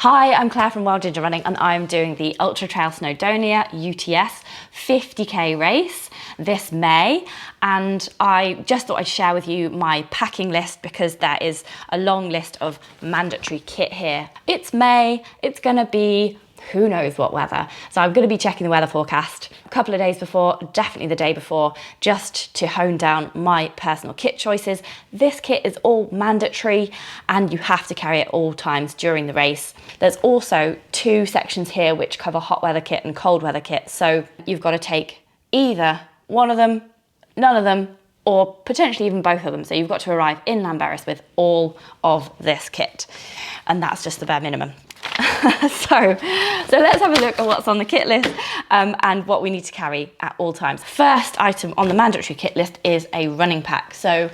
Hi, I'm Claire from Wild Ginger Running and I'm doing the Ultra Trail Snowdonia UTS 50k race this May, and I just thought I'd share with you my packing list because there is a long list of mandatory kit here. It's May, it's gonna be who knows what weather. So I'm going to be checking the weather forecast a couple of days before, definitely the day before, just to hone down my personal kit choices. This kit is all mandatory and you have to carry it all times during the race. There's also two sections here which cover hot weather kit and cold weather kit. So you've got to take either one of them, none of them, or potentially even both of them. So you've got to arrive in Llanberis with all of this kit. And that's just the bare minimum. So let's have a look at what's on the kit list and what we need to carry at all times. First item on the mandatory kit list is a running pack. So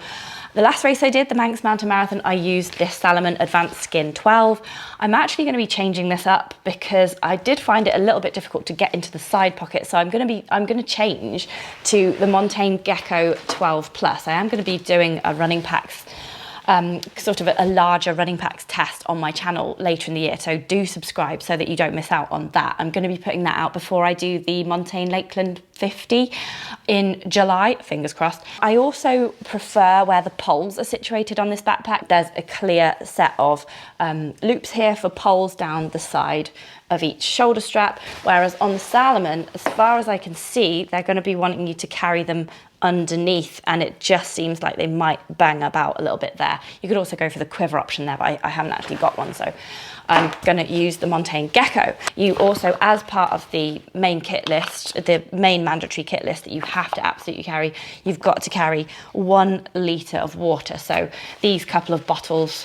the last race I did, the Manx Mountain Marathon, I used this Salomon Advanced Skin 12. I'm actually going to be changing this up because I did find it a little bit difficult to get into the side pocket. So I'm going to change to the Montane Gecko 12 Plus. I am going to be doing a running packs sort of a larger running packs test on my channel later in the year, so do subscribe so that you don't miss out on that. I'm going to be putting that out before I do the Montane Lakeland 50 in July, fingers crossed. I also prefer where the poles are situated on this backpack. There's a clear set of loops here for poles down the side of each shoulder strap, whereas on the Salomon, as far as I can see, they're going to be wanting you to carry them underneath, and it just seems like they might bang about a little bit there. You could also go for the quiver option there, but I haven't actually got one, so I'm going to use the Montane Gecko. You also, as part of the main kit list, the main mandatory kit list that you have to absolutely carry, you've got to carry 1 litre of water. So these couple of bottles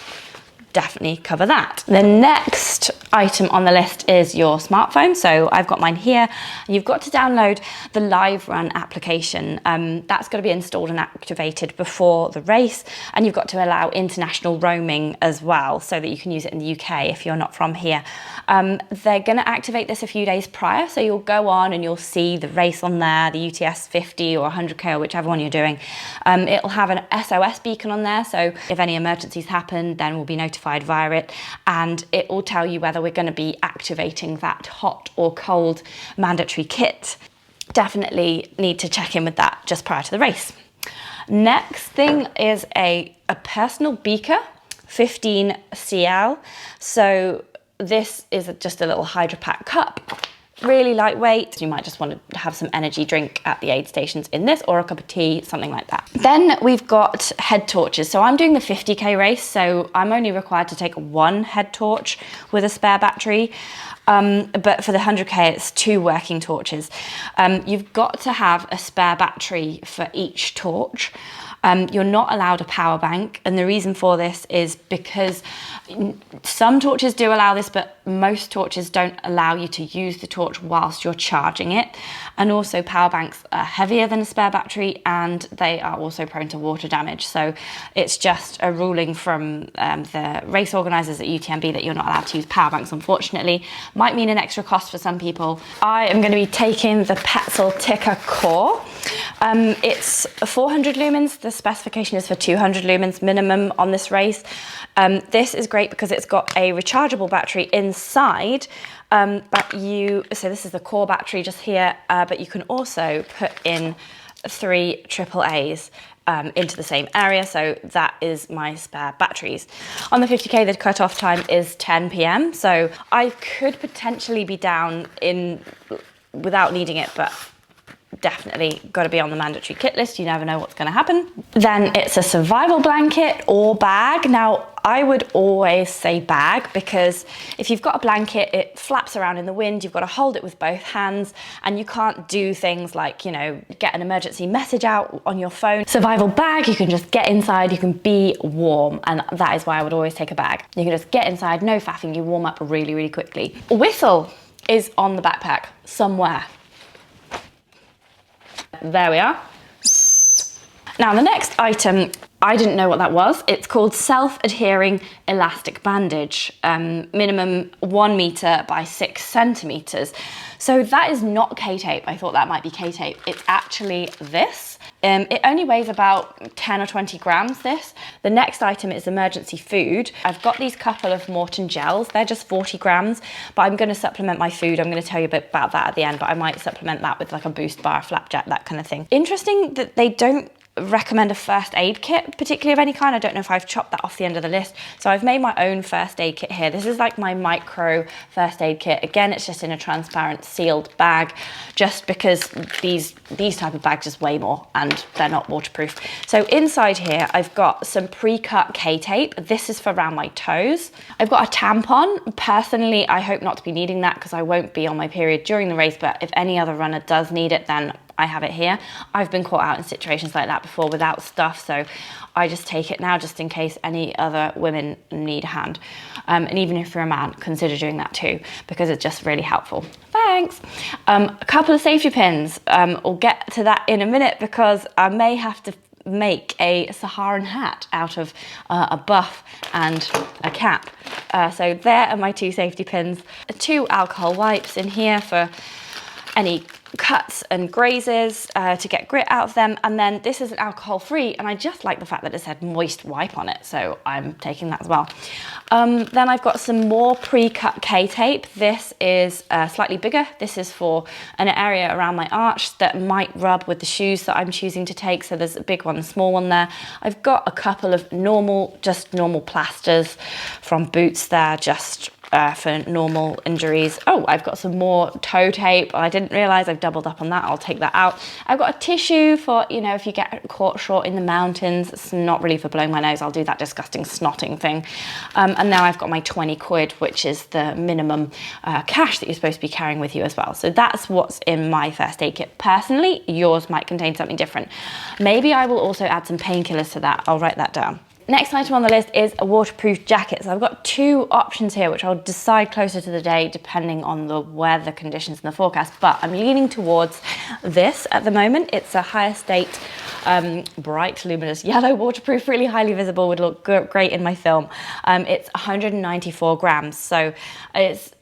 definitely cover that. The next item on the list is your smartphone. So I've got mine here. You've got to download the Live Run application. That's got to be installed and activated before the race, and you've got to allow international roaming as well so that you can use it in the UK if you're not from here. They're going to activate this a few days prior, so you'll go on and you'll see the race on there, the UTS 50 or 100k or whichever one you're doing. It'll have an SOS beacon on there, so if any emergencies happen, then we'll be notified via it, and it will tell you whether we're going to be activating that hot or cold mandatory kit. Definitely need to check in with that just prior to the race. Next thing is a personal beaker, 15 cl. So this is just a little Hydro Pack cup. Really lightweight. You might just want to have some energy drink at the aid stations in this, or a cup of tea, something like that. Then we've got head torches. So I'm doing the 50k race, so I'm only required to take 1 head torch with a spare battery. But for the 100k, it's 2 working torches. You've got to have a spare battery for each torch. You're not allowed a power bank, and the reason for this is because some torches do allow this, but most torches don't allow you to use the torch whilst you're charging it. And also power banks are heavier than a spare battery, and they are also prone to water damage. So it's just a ruling from the race organisers at UTMB that you're not allowed to use power banks, unfortunately. Might mean an extra cost for some people. I am going to be taking the Petzl Ticker Core. It's 400 lumens. The specification is for 200 lumens minimum on this race. This is great because it's got a rechargeable battery inside, so this is the core battery just here, but you can also put in 3 AAAs into the same area, so that is my spare batteries. On the 50k, the cut-off time is 10 p.m, so I could potentially be down without needing it, but definitely got to be on the mandatory kit list. You never know what's going to happen. Then it's a survival blanket or bag. Now, I would always say bag because if you've got a blanket, it flaps around in the wind. You've got to hold it with both hands, and you can't do things like, you know, get an emergency message out on your phone. Survival bag, you can just get inside, you can be warm, and that is why I would always take a bag. You can just get inside, no faffing, you warm up really, really quickly. A whistle is on the backpack somewhere. There we are. Now the next item I didn't know what that was. It's called self-adhering elastic bandage, minimum 1 meter by 6 centimeters. So that is not K-tape. I thought that might be K-tape. It's actually this. It only weighs about 10 or 20 grams, this. The next item is emergency food. I've got these couple of Morton gels. They're just 40 grams, but I'm gonna supplement my food. I'm gonna tell you a bit about that at the end, but I might supplement that with like a boost bar, flapjack, that kind of thing. Interesting that they don't recommend a first aid kit, particularly of any kind. I don't know if I've chopped that off the end of the list. So I've made my own first aid kit here. This is like my micro first aid kit. Again, it's just in a transparent sealed bag, just because these type of bags just weigh more and they're not waterproof. So inside here, I've got some pre-cut K-tape. This is for around my toes. I've got a tampon. Personally, I hope not to be needing that because I won't be on my period during the race, but if any other runner does need it, then I have it here. I've been caught out in situations like that before without stuff, so I just take it now just in case any other women need a hand. And even if you're a man, consider doing that too, because it's just really helpful. Thanks. A couple of safety pins. We'll get to that in a minute because I may have to make a Saharan hat out of a buff and a cap. So there are my 2 safety pins. 2 alcohol wipes in here for any cuts and grazes to get grit out of them, and then this is an alcohol free, and I just like the fact that it said moist wipe on it, so I'm taking that as well. Then I've got some more pre-cut K-tape. This is slightly bigger. This is for an area around my arch that might rub with the shoes that I'm choosing to take, so there's a big one and a small one there. I've got a couple of normal plasters from Boots there, just for normal injuries. Oh, I've got some more toe tape. I didn't realize I've doubled up on that. I'll take that out. I've got a tissue for, you know, if you get caught short in the mountains. It's not really for blowing my nose. I'll do that disgusting snotting thing. And now I've got my 20 quid, which is the minimum cash that you're supposed to be carrying with you as well. So that's what's in my first aid kit. Personally, yours might contain something different. Maybe I will also add some painkillers to that. I'll write that down. Next item on the list is a waterproof jacket. So I've got 2 options here, which I'll decide closer to the day depending on the weather conditions and the forecast, but I'm leaning towards this at the moment. It's a higher state, bright, luminous yellow, waterproof, really highly visible, would look great in my film. It's 194 grams, so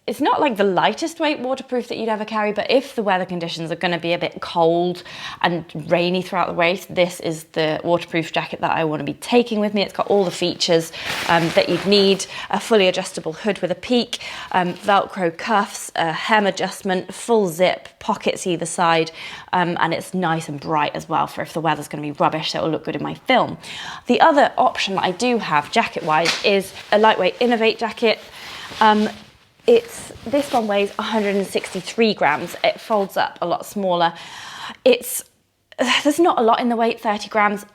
it's not like the lightest weight waterproof that you'd ever carry, but if the weather conditions are going to be a bit cold and rainy throughout the race, this is the waterproof jacket that I want to be taking with me. It's got all the features that you'd need: a fully adjustable hood with a peak, Velcro cuffs, a hem adjustment, full zip, pockets either side, and it's nice and bright as well for if the weather's going to be rubbish, so it'll look good in my film. The other option that I do have jacket-wise is a lightweight Innovate jacket. This one weighs 163 grams. It folds up a lot smaller. There's not a lot in the weight, 30 grams.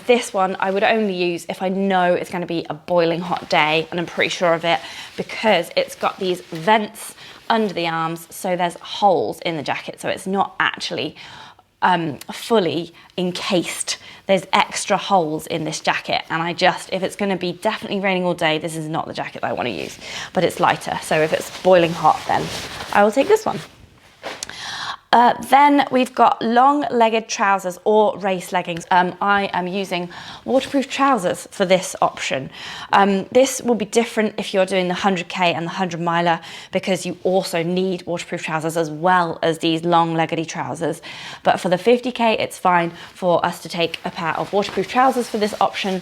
This one I would only use if I know it's going to be a boiling hot day, and I'm pretty sure of it, because it's got these vents under the arms, so there's holes in the jacket, so it's not actually fully encased. There's extra holes in this jacket, and if it's going to be definitely raining all day, this is not the jacket that I want to use, but it's lighter, so if it's boiling hot, then I will take this one. Then we've got long-legged trousers or race leggings. I am using waterproof trousers for this option. This will be different if you're doing the 100k and the 100 miler, because you also need waterproof trousers as well as these long-leggedy trousers. But for the 50k, it's fine for us to take a pair of waterproof trousers for this option.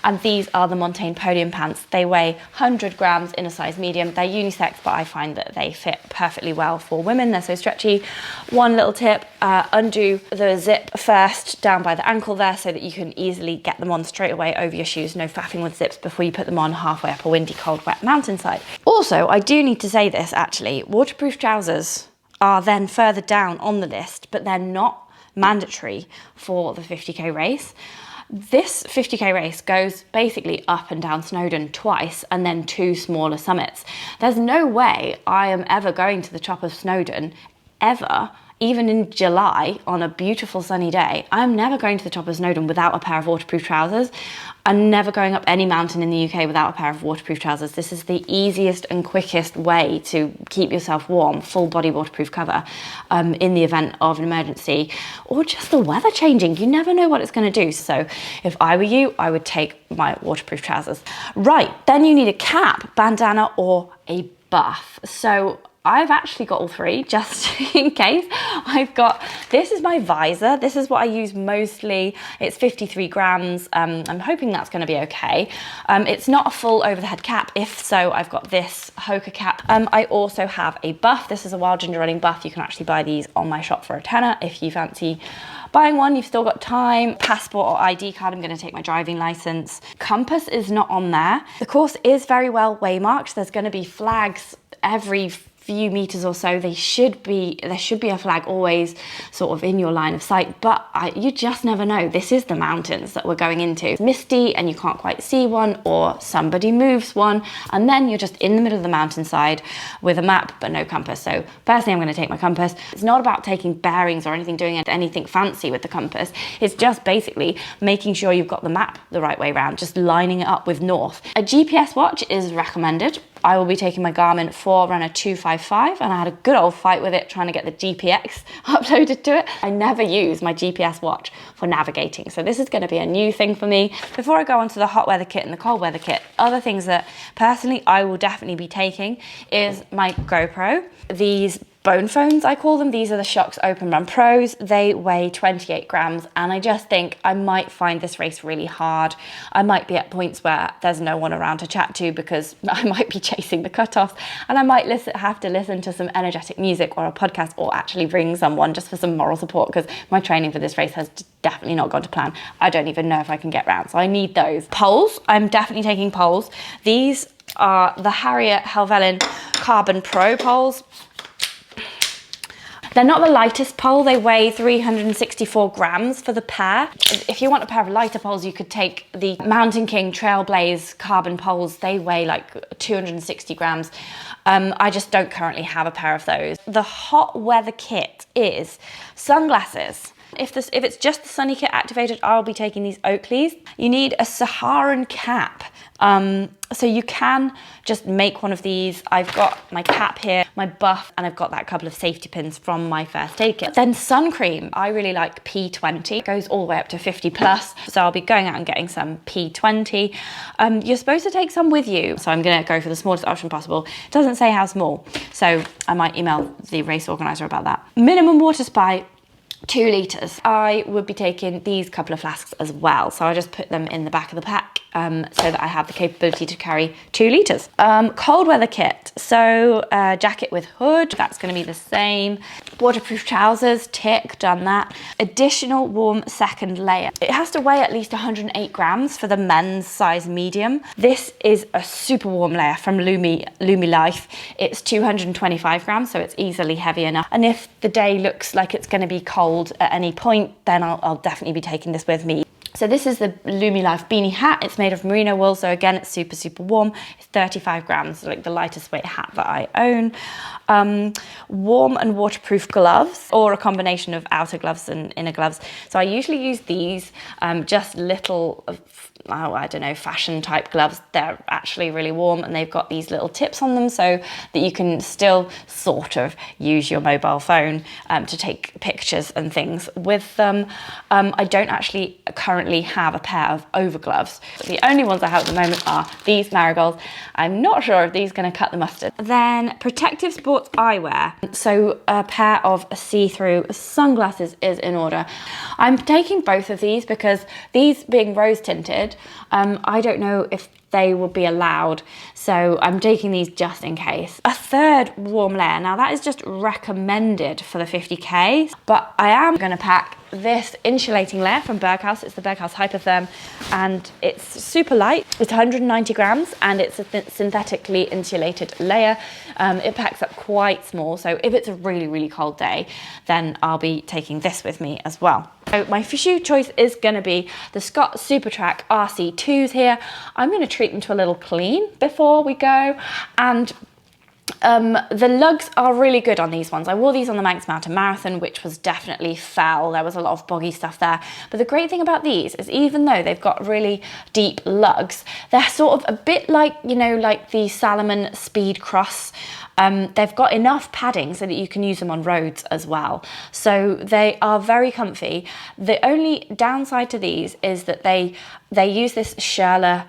And these are the Montaigne Podium pants. They weigh 100 grams in a size medium. They're unisex, but I find that they fit perfectly well for women. They're so stretchy. One little tip, undo the zip first down by the ankle there so that you can easily get them on straight away over your shoes. No faffing with zips before you put them on halfway up a windy, cold, wet mountainside. Also, I do need to say this actually, waterproof trousers are then further down on the list, but they're not mandatory for the 50k race. This 50k race goes basically up and down Snowdon twice and then 2 smaller summits. There's no way I am ever going to the top of Snowdon ever even in July on a beautiful sunny day, I'm never going to the top of Snowdon without a pair of waterproof trousers. I'm never going up any mountain in the UK without a pair of waterproof trousers. This is the easiest and quickest way to keep yourself warm, full body waterproof cover, in the event of an emergency or just the weather changing. You never know what it's going to do. So if I were you, I would take my waterproof trousers. Right, then you need a cap, bandana, or a buff. So I've actually got all three, just in case. This is my visor. This is what I use mostly. It's 53 grams. I'm hoping that's gonna be okay. It's not a full over the head cap. If so, I've got this Hoka cap. I also have a buff. This is a Wild Ginger Running buff. You can actually buy these on my shop for a tenner if you fancy buying one. You've still got time. Passport or ID card. I'm going to take my driving license. Compass is not on there. The course is very well waymarked. There's going to be flags every few meters or so. There should be a flag always sort of in your line of sight, but you just never know. This is the mountains that we're going into. It's misty and you can't quite see one, or somebody moves one, and then you're just in the middle of the mountainside with a map but no compass. So personally, I'm going to take my compass. It's not about taking bearings or doing anything fancy with the compass. It's just basically making sure you've got the map the right way around, just lining it up with north. A GPS watch is recommended. I will be taking my Garmin Forerunner 255, and I had a good old fight with it trying to get the GPX uploaded to it. I never use my GPS watch for navigating, so this is going to be a new thing for me. Before I go on to the hot weather kit and the cold weather kit, other things that personally I will definitely be taking is my GoPro. These bone phones, I call them. These are the Shocks Open Run Pros. They weigh 28 grams, and I just think I might find this race really hard. I might be at points where there's no one around to chat to because I might be chasing the cutoffs, and I might have to listen to some energetic music or a podcast, or actually bring someone just for some moral support, because my training for this race has definitely not gone to plan. I don't even know if I can get round, so I need those. Poles, I'm definitely taking poles. These are the Harrier Helvellyn Carbon Pro poles. They're not the lightest pole. They weigh 364 grams for the pair. If you want a pair of lighter poles, you could take the Mountain King Trailblaze carbon poles. They weigh like 260 grams. I just don't currently have a pair of those. The hot weather kit is sunglasses. If it's just the sunny kit activated, I'll be taking these Oakleys. You need a Saharan cap. So you can just make one of these. I've got my cap here, my buff, and I've got that couple of safety pins from my first aid kit. Then sun cream, I really like P20. It goes all the way up to 50 plus. So I'll be going out and getting some P20. You're supposed to take some with you. So I'm gonna go for the smallest option possible. It doesn't say how small, so I might email the race organizer about that. Minimum water supply, 2 litres. I would be taking these couple of flasks as well. So I just put them in the back of the pack so that I have the capability to carry 2 litres. Cold weather kit. So jacket with hood, that's going to be the same. Waterproof trousers, tick, done that. Additional warm second layer. It has to weigh at least 108 grams for the men's size medium. This is a super warm layer from Lumi Life. It's 225 grams, so it's easily heavy enough. And if the day looks like it's going to be cold at any point, then I'll definitely be taking this with me. So this is the Lumi Life beanie hat. It's made of merino wool, so again, it's super, super warm. It's 35 grams, like the lightest weight hat that I own. Warm and waterproof gloves, or a combination of outer gloves and inner gloves. So I usually use these, just little, I don't know, fashion type gloves. They're actually really warm, and they've got these little tips on them so that you can still sort of use your mobile phone to take pictures and things with them. I don't actually currently have a pair of over gloves. The only ones I have at the moment are these Marigolds. I'm not sure if these are going to cut the mustard. Then protective sports eyewear. So a pair of see-through sunglasses is in order. I'm taking both of these because these being rose tinted, I don't know if they will be allowed, so I'm taking these just in case. A third warm layer, now that is just recommended for the 50k, but I am going to pack this insulating layer from Berghaus. It's the Berghaus Hypertherm, and it's super light. It's 190 grams, and it's a synthetically insulated layer. It packs up quite small, so if it's a really, really cold day, then I'll be taking this with me as well. So my shoe choice is going to be the Scott Supertrack RC2s here. I'm going to treat them to a little clean before we go, and the lugs are really good on these ones. I wore these on the Manx Mountain Marathon, which was definitely fell. There was a lot of boggy stuff there. But the great thing about these is even though they've got really deep lugs, they're sort of a bit like, you know, like the Salomon Speed Cross. They've got enough padding so that you can use them on roads as well. So they are very comfy. The only downside to these is that they use this Shirla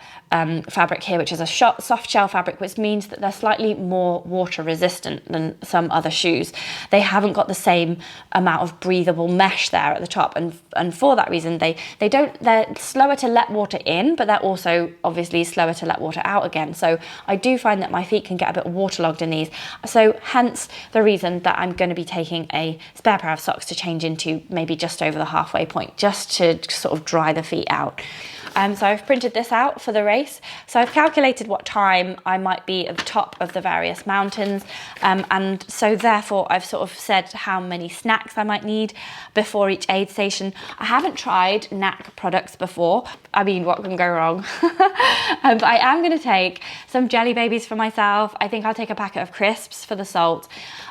fabric here, which is a soft shell fabric, which means that they're slightly more water resistant than some other shoes. They haven't got the same amount of breathable mesh there at the top, and for that reason they're slower to let water in, but they're also obviously slower to let water out again. So I do find that my feet can get a bit waterlogged in these, so hence the reason that I'm going to be taking a spare pair of socks to change into, maybe just over the halfway point, just to sort of dry the feet out. So I've printed this out for the race. So I've calculated what time I might be at the top of the various mountains. And so therefore I've sort of said how many snacks I might need before each aid station. I haven't tried NAC products before. I mean, what can go wrong? But I am going to take some jelly babies for myself. I think I'll take a packet of crisps for the salt.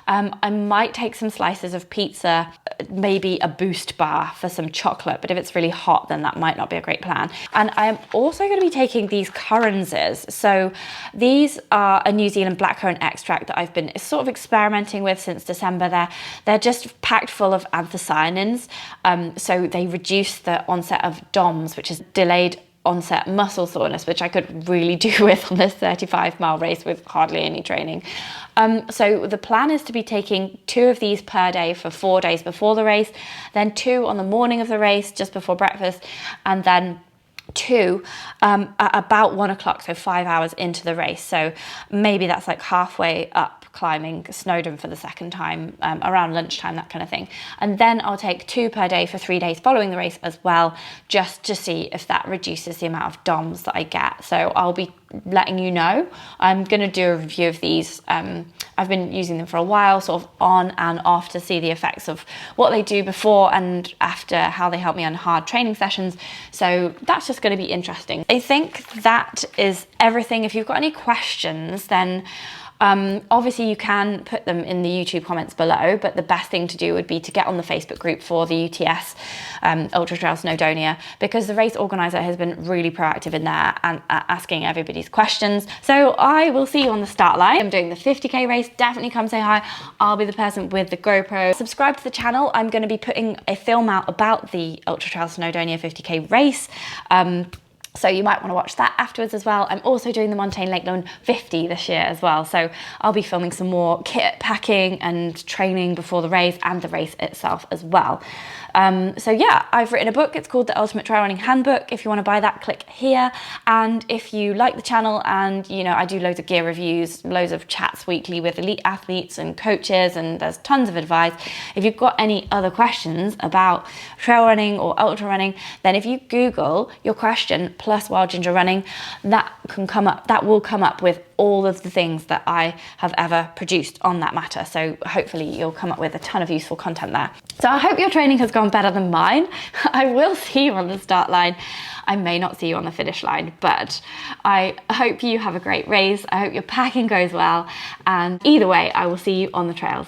I might take some slices of pizza, maybe a Boost bar for some chocolate, but if it's really hot, then that might not be a great plan. And I am also going to be taking these curranses. So these are a New Zealand blackcurrant extract that I've been sort of experimenting with since December. They're just packed full of anthocyanins, so they reduce the onset of DOMS, which is delayed onset muscle soreness, which I could really do with on this 35-mile race with hardly any training. So the plan is to be taking 2 of these per day for 4 days before the race, then 2 on the morning of the race just before breakfast, and then 2 at about 1 o'clock, so 5 hours into the race. So maybe that's like halfway up climbing Snowdon for the second time, around lunchtime, that kind of thing. And then I'll take 2 per day for 3 days following the race as well, just to see if that reduces the amount of DOMS that I get. So I'll be letting you know. I'm going to do a review of these. I've been using them for a while, sort of on and off, to see the effects of what they do before and after, how they help me on hard training sessions. So that's just going to be interesting. I think that is everything. If you've got any questions, then obviously you can put them in the YouTube comments below, but the best thing to do would be to get on the Facebook group for the UTS Ultra Trail Snowdonia, because the race organizer has been really proactive in there and asking everybody's questions. So I will see you on the start line. I'm doing the 50k race. Definitely come say hi. I'll be the person with the GoPro. Subscribe to the channel. I'm going to be putting a film out about the Ultra Trail Snowdonia 50k race. So you might want to watch that afterwards as well. I'm also doing the Montane Lake Lone 50 this year as well. So I'll be filming some more kit packing and training before the race and the race itself as well. So yeah, I've written a book. It's called The Ultimate Trail Running Handbook. If you want to buy that, click here. And if you like the channel, and you know, I do loads of gear reviews, loads of chats weekly with elite athletes and coaches, and there's tons of advice. If you've got any other questions about trail running or ultra running, then if you Google your question plus wild ginger running, that will come up with all of the things that I have ever produced on that matter. So hopefully you'll come up with a ton of useful content there. So I hope your training has gone better than mine. I will see you on the start line. I may not see you on the finish line, but I hope you have a great race. I hope your packing goes well. And either way, I will see you on the trails.